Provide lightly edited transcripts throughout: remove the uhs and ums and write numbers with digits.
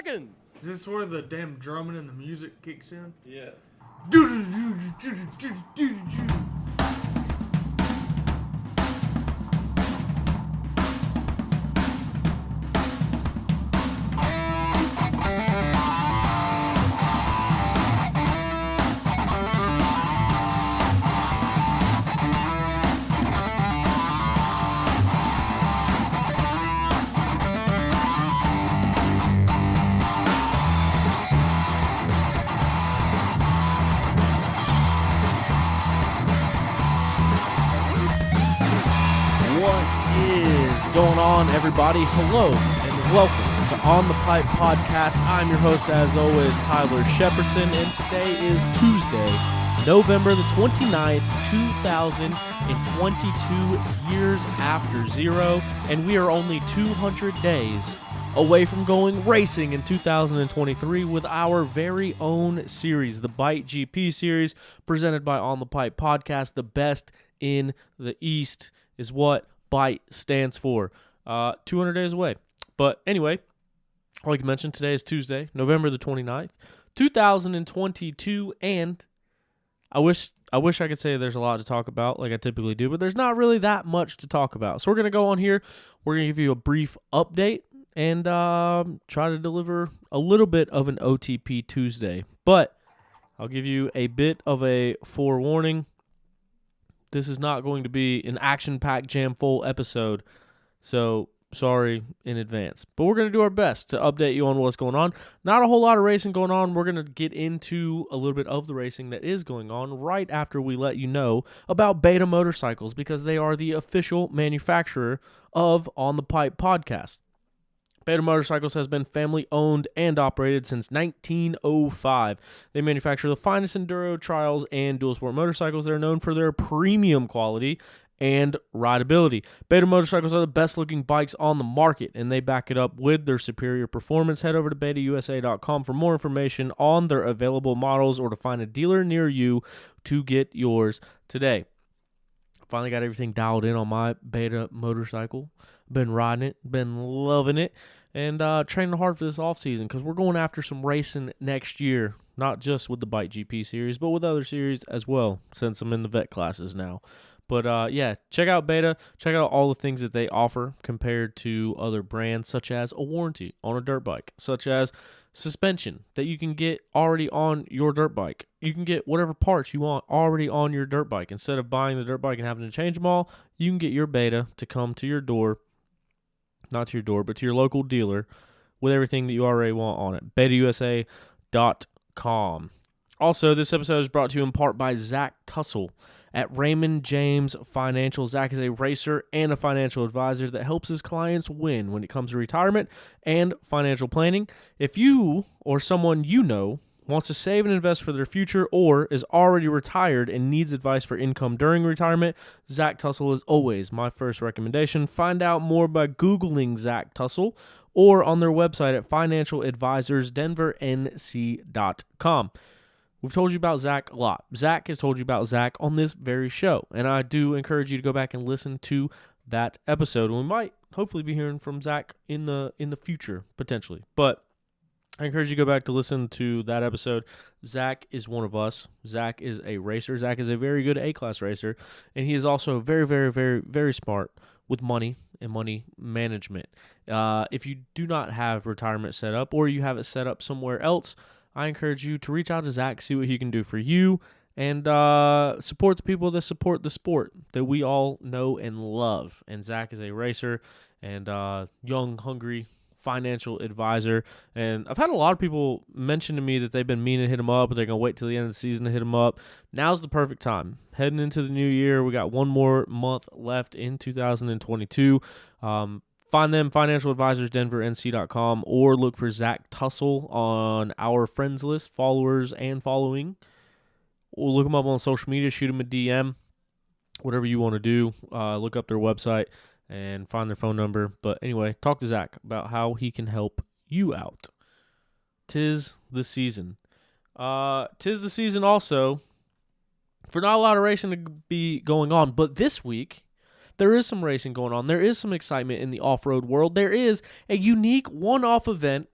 seconds. Is this where the damn drumming and the music kicks in? Yeah. Going on, everybody? Hello and welcome to On the Pipe Podcast. I'm your host, as always, Tyler Shepardson, and today is Tuesday, November the 29th, 2022, years after zero, and we are only 200 days away from going racing in 2023 with our very own series, the Bite GP series, presented by On the Pipe Podcast. The best in the East is what Bite stands for. 200 days away. But anyway, like I mentioned, today is Tuesday, November the 29th, 2022, and I wish I could say there's a lot to talk about like I typically do, but there's not really that much to talk about. So we're going to go on here, we're going to give you a brief update, and try to deliver a little bit of an OTP Tuesday. But I'll give you a bit of a forewarning. This is not going to be an action-packed, jam-full episode, so sorry in advance. But we're going to do our best to update you on what's going on. Not a whole lot of racing going on. We're going to get into a little bit of the racing that is going on right after we let you know about Beta Motorcycles, because they are the official manufacturer of On the Pipe Podcast. Beta Motorcycles has been family-owned and operated since 1905. They manufacture the finest enduro, trials, and dual sport motorcycles. They're known for their premium quality and rideability. Beta Motorcycles are the best-looking bikes on the market, and they back it up with their superior performance. Head over to betausa.com for more information on their available models or to find a dealer near you to get yours today. Finally got everything dialed in on my Beta motorcycle. Been riding it, been loving it, and training hard for this offseason because we're going after some racing next year, not just with the Bite GP series, but with other series as well, since I'm in the vet classes now. But yeah, check out Beta. Check out all the things that they offer compared to other brands, such as a warranty on a dirt bike, such as suspension that you can get already on your dirt bike. You can get whatever parts you want already on your dirt bike. Instead of buying the dirt bike and having to change them all, you can get your Beta to come to your door, not to your door, but to your local dealer with everything that you already want on it. betausa.com. Also, this episode is brought to you in part by Zach Tussle at Raymond James Financial. Zach is a racer and a financial advisor that helps his clients win when it comes to retirement and financial planning. If you or someone you know wants to save and invest for their future or is already retired and needs advice for income during retirement, Zach Tussle is always my first recommendation. Find out more by Googling Zach Tussle or on their website at financialadvisorsdenvernc.com. We've told you about Zach a lot. Zach has told you about Zach on this very show, and I do encourage you to go back and listen to that episode. We might hopefully be hearing from Zach in the future, potentially. But I encourage you to go back to listen to that episode. Zach is one of us. Zach is a racer. Zach is a very good A-class racer, and he is also very, very, very, very smart with money and money management. If you do not have retirement set up or you have it set up somewhere else, I encourage you to reach out to Zach, see what he can do for you, and support the people that support the sport that we all know and love. And Zach is a racer and young, hungry financial advisor. And I've had a lot of people mention to me that they've been meaning to hit him up, but they're going to wait till the end of the season to hit him up. Now's the perfect time. Heading into the new year, we got one more month left in 2022. Find them, financialadvisorsdenvernc.com, or look for Zach Tussle on our friends list, followers and following. Or look them up on social media, shoot them a DM, whatever you want to do. Look up their website and find their phone number. But anyway, talk to Zach about how he can help you out. 'Tis the season. 'Tis the season also for not a lot of racing to be going on, but this week there is some racing going on. There is some excitement in the off-road world. There is a unique one-off event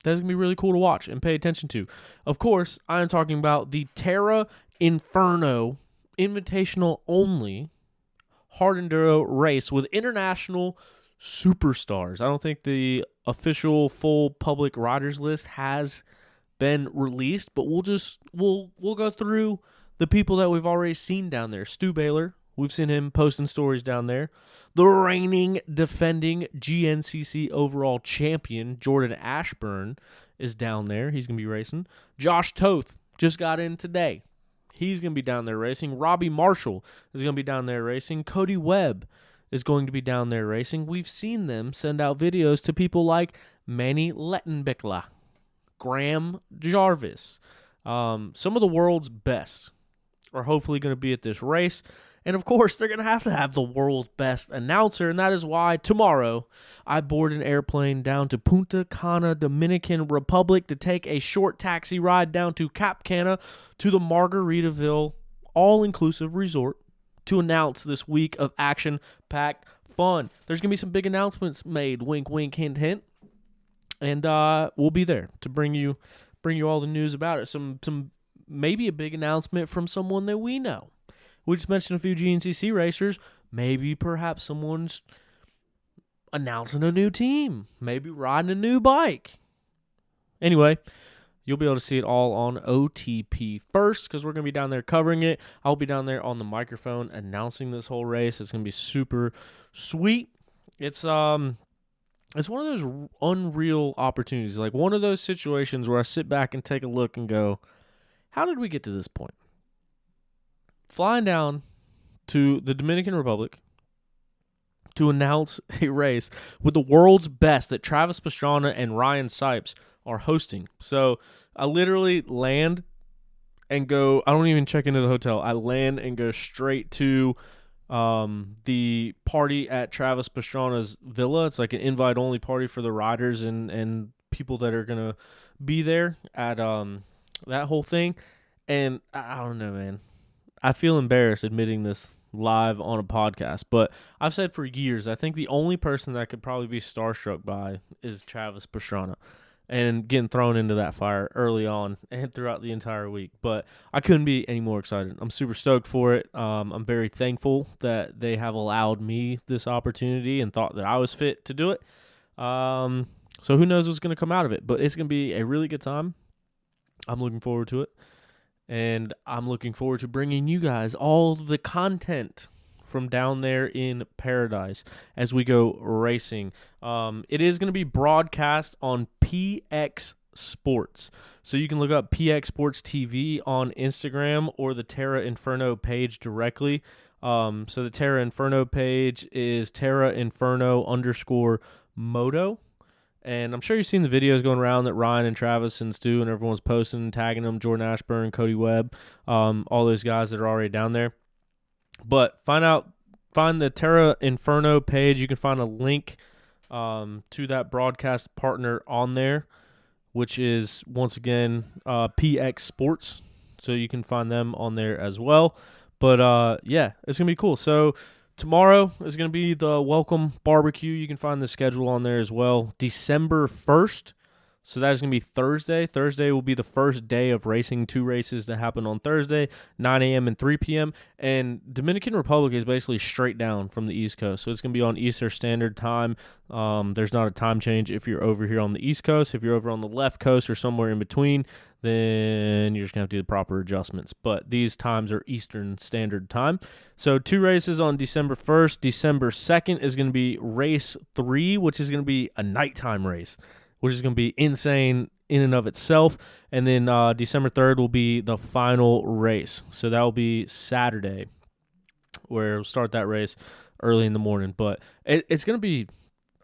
That's going to be really cool to watch and pay attention to. Of course, I am talking about the Terra Inferno Invitational only hard enduro race with international superstars. I don't think the official full public riders list has been released, but we'll go through the people that we've already seen down there. Stu Baylor, we've seen him posting stories down there. The reigning defending GNCC overall champion, Jordan Ashburn, is down there. He's going to be racing. Josh Toth just got in today. He's going to be down there racing. Robbie Marshall is going to be down there racing. Cody Webb is going to be down there racing. We've seen them send out videos to people like Manny Lettenbichler, Graham Jarvis. Some of the world's best are hopefully going to be at this race. And, of course, they're going to have the world's best announcer, and that is why tomorrow I board an airplane down to Punta Cana, Dominican Republic to take a short taxi ride down to Cap Cana to the Margaritaville all-inclusive resort to announce this week of action-packed fun. There's going to be some big announcements made, wink, wink, hint, hint, and we'll be there to bring you all the news about it. Some maybe a big announcement from someone that we know. We just mentioned a few GNCC racers. Maybe perhaps someone's announcing a new team. Maybe riding a new bike. Anyway, you'll be able to see it all on OTP first because we're going to be down there covering it. I'll be down there on the microphone announcing this whole race. It's going to be super sweet. It's one of those unreal opportunities, like one of those situations where I sit back and take a look and go, how did we get to this point? Flying down to the Dominican Republic to announce a race with the world's best that Travis Pastrana and Ryan Sipes are hosting. So I literally land and go, I don't even check into the hotel. I land and go straight to the party at Travis Pastrana's villa. It's like an invite-only party for the riders and people that are going to be there at that whole thing. And I don't know, man. I feel embarrassed admitting this live on a podcast, but I've said for years, I think the only person that I could probably be starstruck by is Travis Pastrana, and getting thrown into that fire early on and throughout the entire week. But I couldn't be any more excited. I'm super stoked for it. I'm very thankful that they have allowed me this opportunity and thought that I was fit to do it. So who knows what's going to come out of it, but it's going to be a really good time. I'm looking forward to it. And I'm looking forward to bringing you guys all the content from down there in paradise as we go racing. It is going to be broadcast on PX Sports. So you can look up PX Sports TV on Instagram or the Terra Inferno page directly. So the Terra Inferno page is Terra Inferno _Moto. And I'm sure you've seen the videos going around that Ryan and Travis and Stu and everyone's posting and tagging them, Jordan Ashburn, Cody Webb, all those guys that are already down there. But find the Terra Inferno page. You can find a link to that broadcast partner on there, which is, once again, PX Sports. So you can find them on there as well. But, yeah, it's going to be cool. So tomorrow is going to be the welcome barbecue. You can find the schedule on there as well. December 1st. So that is going to be Thursday. Thursday will be the first day of racing. 2 races that happen on Thursday, 9 a.m. and 3 p.m. And Dominican Republic is basically straight down from the East Coast. So it's going to be on Eastern Standard Time. There's not a time change if you're over here on the East Coast. If you're over on the left coast or somewhere in between, then you're just going to have to do the proper adjustments. But these times are Eastern Standard Time. So 2 races on December 1st. December 2nd is going to be race 3, which is going to be a nighttime race, which is going to be insane in and of itself. And then December 3rd will be the final race. So that will be Saturday, where we'll start that race early in the morning. But it's going to be,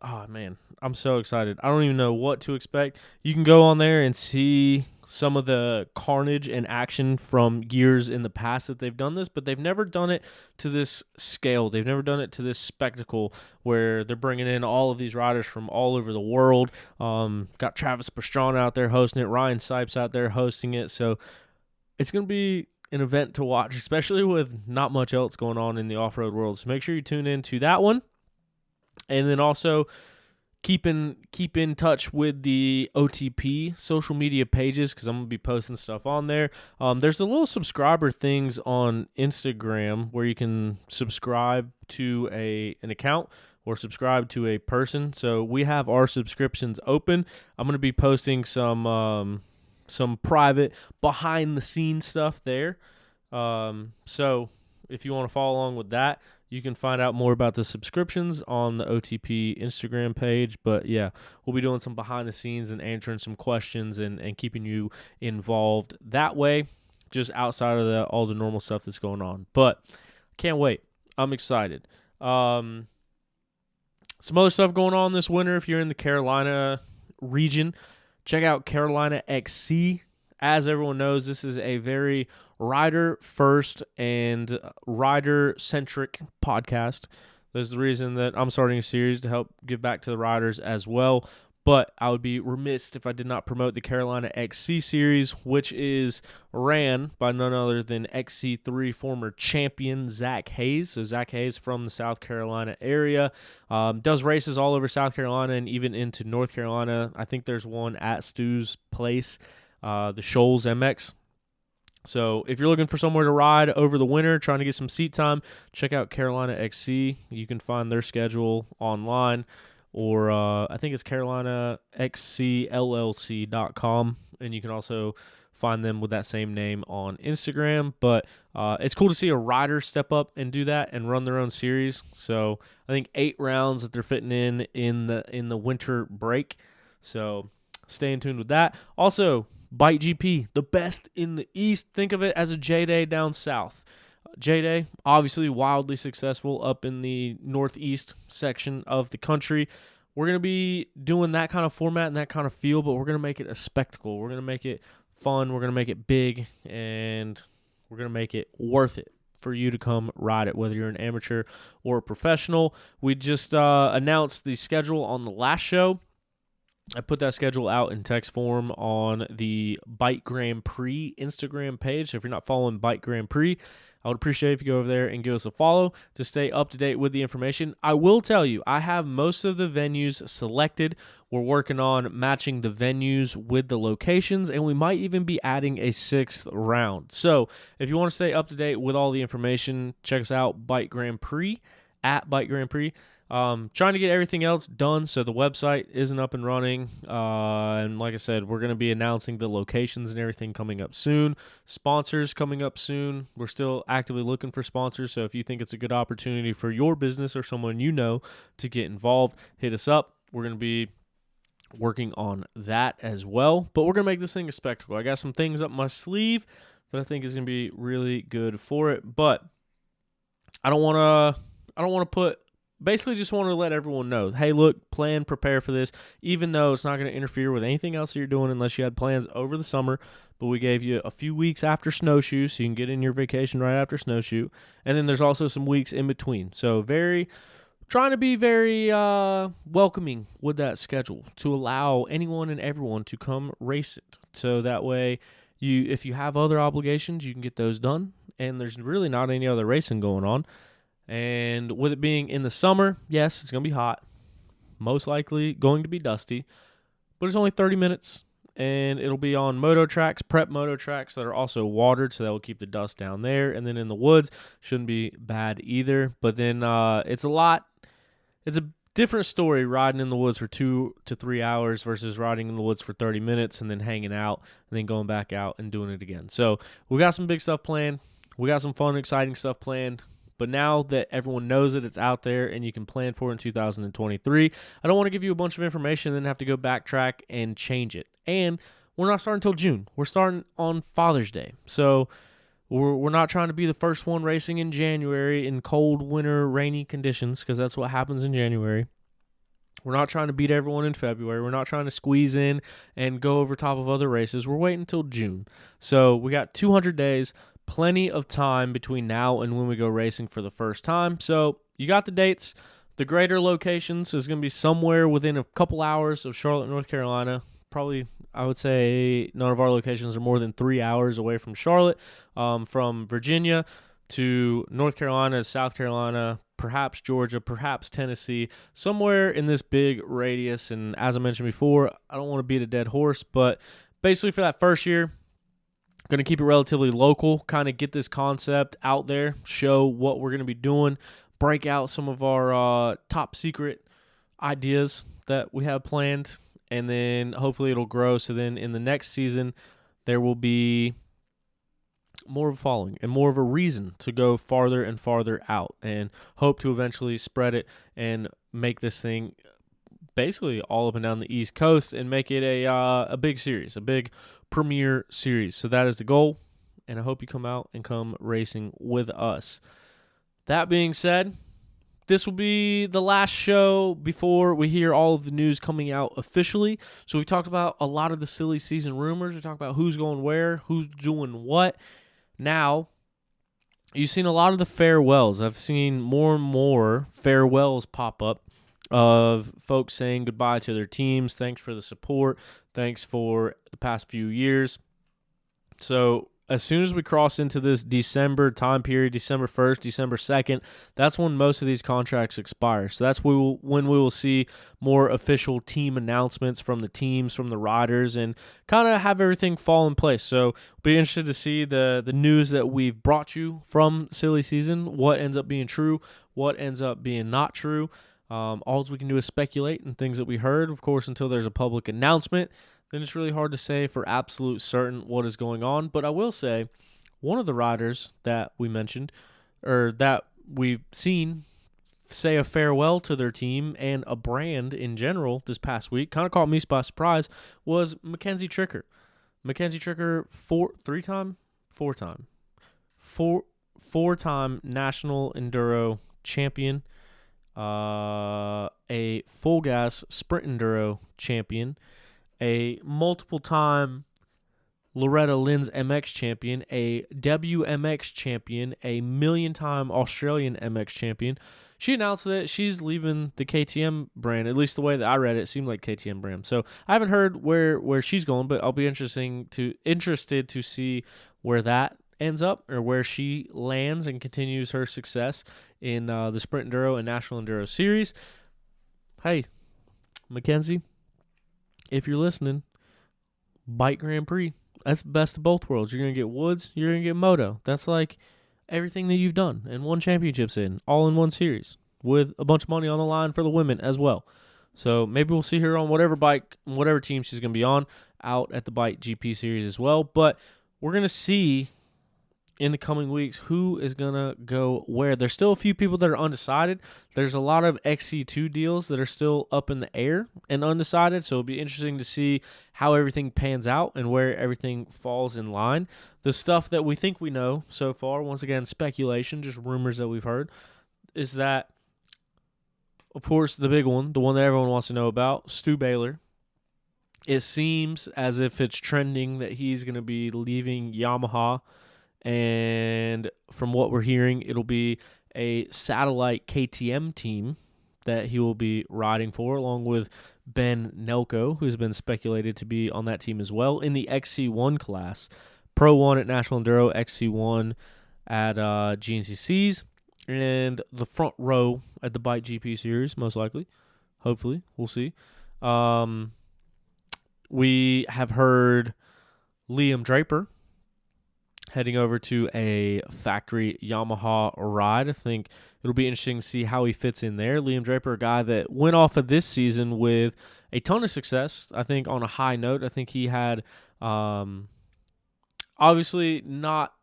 oh, man, I'm so excited. I don't even know what to expect. You can go on there and see some of the carnage and action from years in the past that they've done this, but they've never done it to this scale. They've never done it to this spectacle where they're bringing in all of these riders from all over the world. Got Travis Pastrana out there hosting it, Ryan Sipes out there hosting it. So it's going to be an event to watch, especially with not much else going on in the off-road world. So make sure you tune in to that one. And then also, keep in touch with the OTP social media pages because I'm going to be posting stuff on there. There's a little subscriber things on Instagram where you can subscribe to an account or subscribe to a person. So we have our subscriptions open. I'm going to be posting some private behind-the-scenes stuff there. So if you want to follow along with that, you can find out more about the subscriptions on the OTP Instagram page. But, yeah, we'll be doing some behind-the-scenes and answering some questions and keeping you involved that way, just outside of all the normal stuff that's going on. But can't wait. I'm excited. Some other stuff going on this winter if you're in the Carolina region. Check out Carolina XC. As everyone knows, this is a very rider-first and rider-centric podcast. There's the reason that I'm starting a series to help give back to the riders as well. But I would be remiss if I did not promote the Carolina XC series, which is ran by none other than XC3 former champion Zach Hayes. So Zach Hayes from the South Carolina area, does races all over South Carolina and even into North Carolina. I think there's one at Stu's place, the Shoals MX. So if you're looking for somewhere to ride over the winter, trying to get some seat time, check out Carolina XC. You can find their schedule online, or I think it's carolinaxcllc.com, and you can also find them with that same name on Instagram. But it's cool to see a rider step up and do that and run their own series. So I think 8 rounds that they're fitting in the winter break. So stay in tune with that. Also, Bite GP, the best in the East. Think of it as a J-Day down south. J-Day, obviously wildly successful up in the northeast section of the country. We're going to be doing that kind of format and that kind of feel, but we're going to make it a spectacle. We're going to make it fun. We're going to make it big, and we're going to make it worth it for you to come ride it, whether you're an amateur or a professional. We just announced the schedule on the last show. I put that schedule out in text form on the Bike Grand Prix Instagram page. So if you're not following Bike Grand Prix, I would appreciate if you go over there and give us a follow to stay up to date with the information. I will tell you, I have most of the venues selected. We're working on matching the venues with the locations, and we might even be adding a 6th round. So if you want to stay up to date with all the information, check us out, Bike Grand Prix, at Bike Grand Prix. Trying to get everything else done so the website isn't up and running. And like I said, we're going to be announcing the locations and everything coming up soon. Sponsors coming up soon. We're still actively looking for sponsors. So if you think it's a good opportunity for your business or someone you know to get involved, hit us up. We're going to be working on that as well. But we're going to make this thing a spectacle. I got some things up my sleeve that I think is going to be really good for it. But I don't want to put... Basically, just want to let everyone know, hey, look, plan, prepare for this, even though it's not going to interfere with anything else that you're doing unless you had plans over the summer. But we gave you a few weeks after snowshoe, so you can get in your vacation right after snowshoe. And then there's also some weeks in between. So trying to be very welcoming with that schedule to allow anyone and everyone to come race it. So that way, if you have other obligations, you can get those done. And there's really not any other racing going on. And with it being in the summer, yes, it's going to be hot. Most likely going to be dusty. But it's only 30 minutes. And it'll be on moto tracks, prep moto tracks that are also watered, so that will keep the dust down there. And then in the woods, shouldn't be bad either. But then it's a different story riding in the woods for 2 to 3 hours versus riding in the woods for 30 minutes and then hanging out and then going back out and doing it again. So we got some big stuff planned. We got some fun, exciting stuff planned. But now that everyone knows that it's out there and you can plan for it in 2023, I don't want to give you a bunch of information and then have to go backtrack and change it. And we're not starting until June. We're starting on Father's Day. So we're not trying to be the first one racing in January in cold, winter, rainy conditions, because that's what happens in January. We're not trying to beat everyone in February. We're not trying to squeeze in and go over top of other races. We're waiting until June. So we got 200 days. Plenty of time between now and when we go racing for the first time. So you got the dates. The greater locations is going to be somewhere within a couple hours of Charlotte, North Carolina. Probably, I would say none of our locations are more than 3 hours away from Charlotte. From Virginia to North Carolina, South Carolina, perhaps Georgia, perhaps Tennessee, somewhere in this big radius. And as I mentioned before, I don't want to beat a dead horse, but basically for that first year, going to keep it relatively local, kind of get this concept out there, show what we're going to be doing, break out some of our top secret ideas that we have planned, and then hopefully it'll grow. So then in the next season, there will be more of a following and more of a reason to go farther and farther out, and hope to eventually spread it and make this thing basically all up and down the East Coast and make it a big series, a big premier series. So that is the goal, and I hope you come out and come racing with us. That being said, this will be the last show before we hear all of the news coming out officially. So we talked about a lot of the silly season rumors. We talked about who's going where, who's doing what. Now, you've seen a lot of the farewells. I've seen more and more farewells pop up of folks saying goodbye to their teams. Thanks for the support. Thanks for the past few years. So as soon as we cross into this December time period, December 1st, December 2nd, that's when most of these contracts expire. So that's when we will see more official team announcements from the teams, from the riders, and kind of have everything fall in place. So be interested to see the news that we've brought you from silly season, what ends up being true, what ends up being not true. All we can do is speculate and things that we heard, of course, until there's a public announcement. Then it's really hard to say for absolute certain what is going on. But I will say, one of the riders that we mentioned, or that we've seen say a farewell to their team and a brand in general this past week, kind of caught me by surprise, was Mackenzie Tricker. Mackenzie Tricker, four-time National Enduro champion, a full gas sprint enduro champion, a multiple-time Loretta Lynn's MX champion, a WMX champion, a million-time Australian MX champion. She announced that she's leaving the KTM brand. At least the way that I read it, it seemed like KTM brand. So I haven't heard where she's going, but I'll be interested to see where that ends up, or where she lands and continues her success in the Sprint Enduro and National Enduro Series. Hey, Mackenzie, if you're listening, Bike Grand Prix. That's the best of both worlds. You're going to get Woods, you're going to get Moto. That's like everything that you've done and won championships all in one series, with a bunch of money on the line for the women as well. So maybe we'll see her on whatever bike, whatever team she's going to be on, out at the Bike GP Series as well. But we're going to see in the coming weeks who is going to go where. There's still a few people that are undecided. There's a lot of XC2 deals that are still up in the air and undecided, so it'll be interesting to see how everything pans out and where everything falls in line. The stuff that we think we know so far, once again, speculation, just rumors that we've heard, is that, of course, the big one, the one that everyone wants to know about, Stu Baylor. It seems as if it's trending that he's going to be leaving Yamaha, and from what we're hearing, it'll be a satellite KTM team that he will be riding for, along with Ben Nelko, who's been speculated to be on that team as well in the XC1 class. Pro 1 at National Enduro, XC1 at GNCCs, and the front row at the Bike GP Series, most likely. Hopefully, we'll see. We have heard Liam Draper heading over to a factory Yamaha ride. I think it'll be interesting to see how he fits in there. Liam Draper, a guy that went off of this season with a ton of success, I think on a high note. I think he had obviously not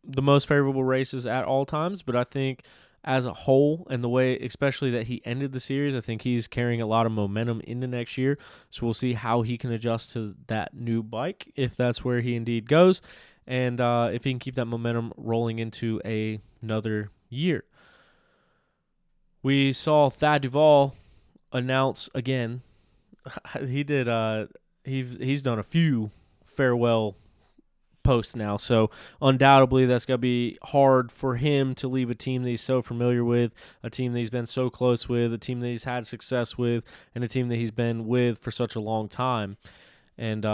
the most favorable races at all times, but I think as a whole, and the way especially that he ended the series, I think he's carrying a lot of momentum into next year. So we'll see how he can adjust to that new bike, if that's where he indeed goes, and if he can keep that momentum rolling into another year. We saw Thad Duvall announce again. He did. He's done a few farewell posts now, so undoubtedly that's going to be hard for him to leave a team that he's so familiar with, a team that he's been so close with, a team that he's had success with, and a team that he's been with for such a long time. And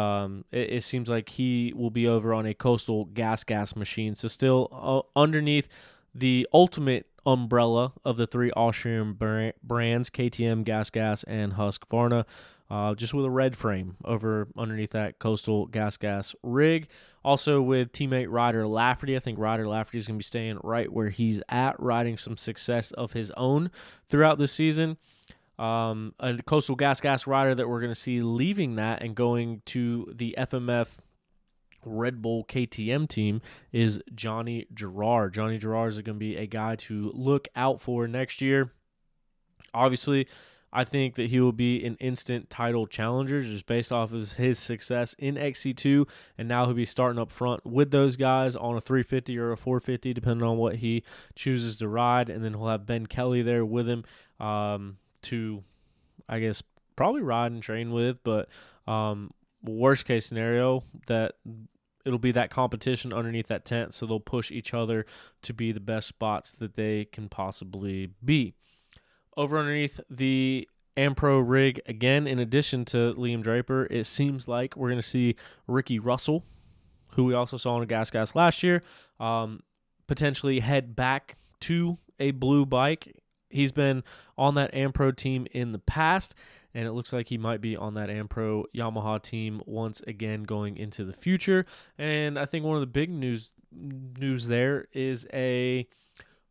it seems like he will be over on a Coastal gas machine, so still underneath the ultimate umbrella of the 3 Austrian brands, KTM, Gas, and Husqvarna, just with a red frame over underneath that Coastal Gas rig. Also with teammate Ryder Lafferty. I think Ryder Lafferty is going to be staying right where he's at, riding some success of his own throughout the season. A Coastal Gas rider that we're going to see leaving that and going to the FMF Red Bull KTM team is Johnny Girard. Johnny Girard is going to be a guy to look out for next year. Obviously, I think that he will be an instant title challenger just based off of his success in XC2, and now he'll be starting up front with those guys on a 350 or a 450, depending on what he chooses to ride, and then he'll have Ben Kelly there with him to, I guess, probably ride and train with, but worst case scenario, that it'll be that competition underneath that tent, so they'll push each other to be the best spots that they can possibly be. Over underneath the Ampro rig, again, in addition to Liam Draper, it seems like we're going to see Ricky Russell, who we also saw on a Gas last year, potentially head back to a blue bike. He's been on that Ampro team in the past, and it looks like he might be on that Ampro Yamaha team once again going into the future. And I think one of the big news there is a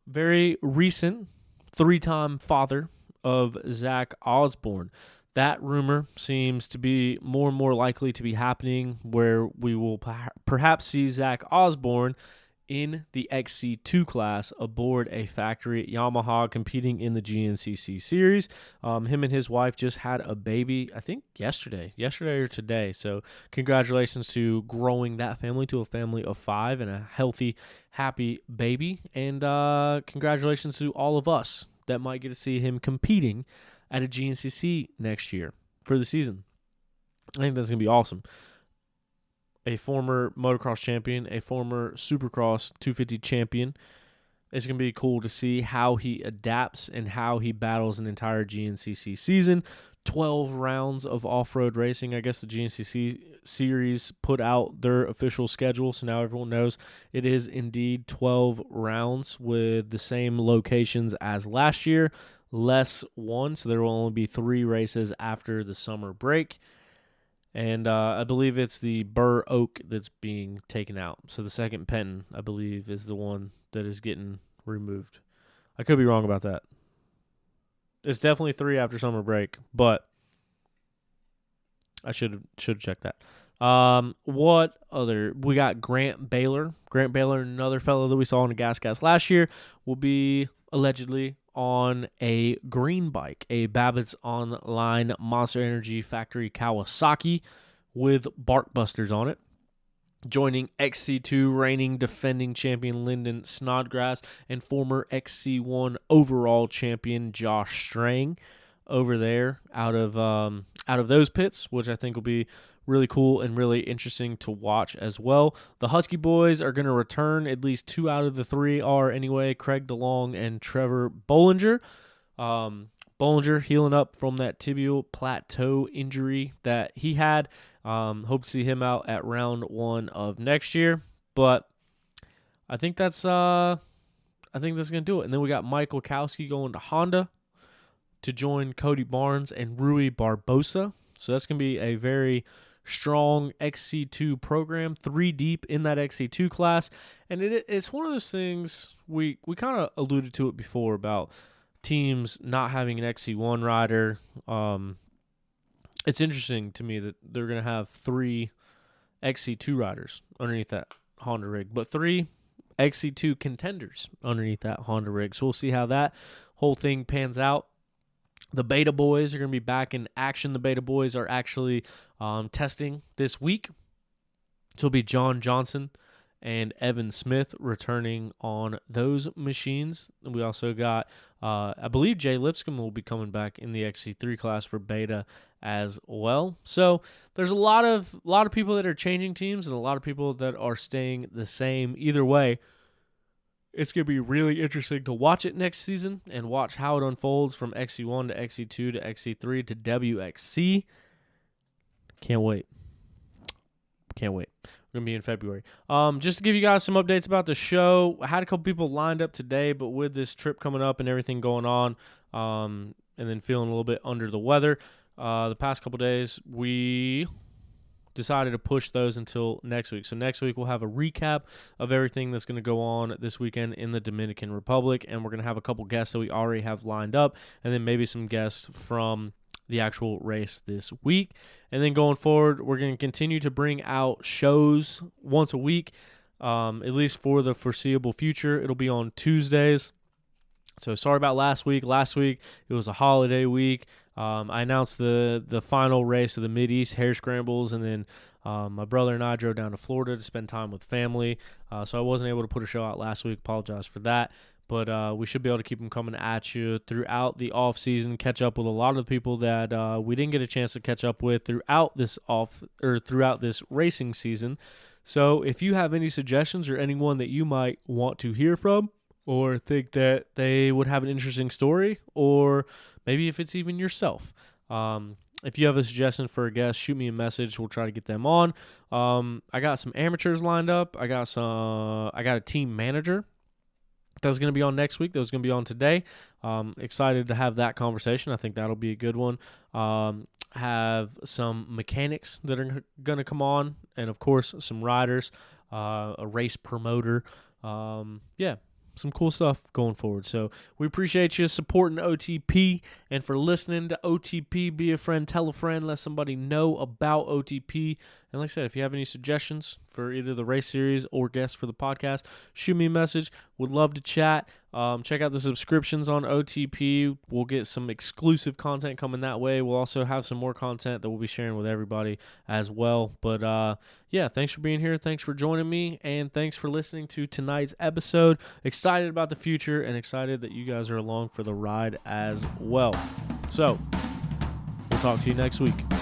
very recent 3-time father of Zach Osborne. That rumor seems to be more and more likely to be happening, where we will perhaps see Zach Osborne in the XC2 class aboard a factory at Yamaha competing in the GNCC series. Him and his wife just had a baby, I think yesterday or today. So congratulations to growing that family to a family of 5 and a healthy, happy baby. And congratulations to all of us that might get to see him competing at a GNCC next year for the season. I think that's going to be awesome. A former motocross champion, a former Supercross 250 champion. It's going to be cool to see how he adapts and how he battles an entire GNCC season. 12 rounds of off-road racing. I guess the GNCC series put out their official schedule, so now everyone knows it is indeed 12 rounds with the same locations as last year, less one, so there will only be 3 races after the summer break. And I believe it's the Burr Oak that's being taken out. So the second Penton, I believe, is the one that is getting removed. I could be wrong about that. It's definitely 3 after summer break, but I should check that. What other? We got Grant Baylor. Grant Baylor, another fellow that we saw on the Gas last year, will be allegedly on a green bike, a Babbitt's Online Monster Energy Factory Kawasaki with bark busters on it, joining XC2 reigning defending champion Lyndon Snodgrass and former XC1 overall champion Josh Strang over there out of those pits, which I think will be really cool and really interesting to watch as well. The Husky boys are going to return. At least 2 out of the 3 are anyway. Craig DeLong and Trevor Bollinger. Bollinger healing up from that tibial plateau injury that he had. Hope to see him out at round 1 of next year. But I think that's going to do it. And then we got Mike Wachowski going to Honda to join Cody Barnes and Rui Barbosa. So that's going to be a very strong XC2 program, 3 deep in that XC2 class. And it's one of those things, we kind of alluded to it before about teams not having an XC1 rider. It's interesting to me that they're going to have 3 XC2 riders underneath that Honda rig, but 3 XC2 contenders underneath that Honda rig. So we'll see how that whole thing pans out. The Beta Boys are going to be back in action. The Beta Boys are actually testing this week. So it'll be John Johnson and Evan Smith returning on those machines. And we also got, I believe Jay Lipscomb will be coming back in the XC3 class for Beta as well. So there's a lot of people that are changing teams and a lot of people that are staying the same. Either way, it's going to be really interesting to watch it next season and watch how it unfolds from XC1 to XC2 to XC3 to WXC. Can't wait. We're Going to be in February. Just to give you guys some updates about the show, I had a couple people lined up today, but with this trip coming up and everything going on, and then feeling a little bit under the weather, the past couple days, we decided to push those until next week. So next week we'll have a recap of everything that's going to go on this weekend in the Dominican Republic, and we're going to have a couple guests that we already have lined up, and then maybe some guests from the actual race this week. And then going forward, we're going to continue to bring out shows once a week, at least for the foreseeable future. It'll be on Tuesdays. So sorry about last week. Last week, it was a holiday week. I announced the final race of the Mid-East Hare Scrambles, and then my brother and I drove down to Florida to spend time with family. So I wasn't able to put a show out last week. Apologize for that. But we should be able to keep them coming at you throughout the off season. Catch up with a lot of the people that we didn't get a chance to catch up with throughout this racing season. So if you have any suggestions or anyone that you might want to hear from, or think that they would have an interesting story, or maybe if it's even yourself, if you have a suggestion for a guest, shoot me a message. We'll try to get them on. I got some amateurs lined up. I got a team manager that's going to be on next week. That was going to be on today. Excited to have that conversation. I think that'll be a good one. Have some mechanics that are going to come on, and of course some riders, a race promoter. Some cool stuff going forward. So we appreciate you supporting OTP and for listening to OTP. Be a friend, tell a friend, let somebody know about OTP. And like I said, if you have any suggestions for either the race series or guests for the podcast, shoot me a message. Would love to chat. Check out the subscriptions on OTP. We'll get some exclusive content coming that way. We'll also have some more content that we'll be sharing with everybody as well. But thanks for being here. Thanks for joining me. And thanks for listening to tonight's episode. Excited about the future and excited that you guys are along for the ride as well. So we'll talk to you next week.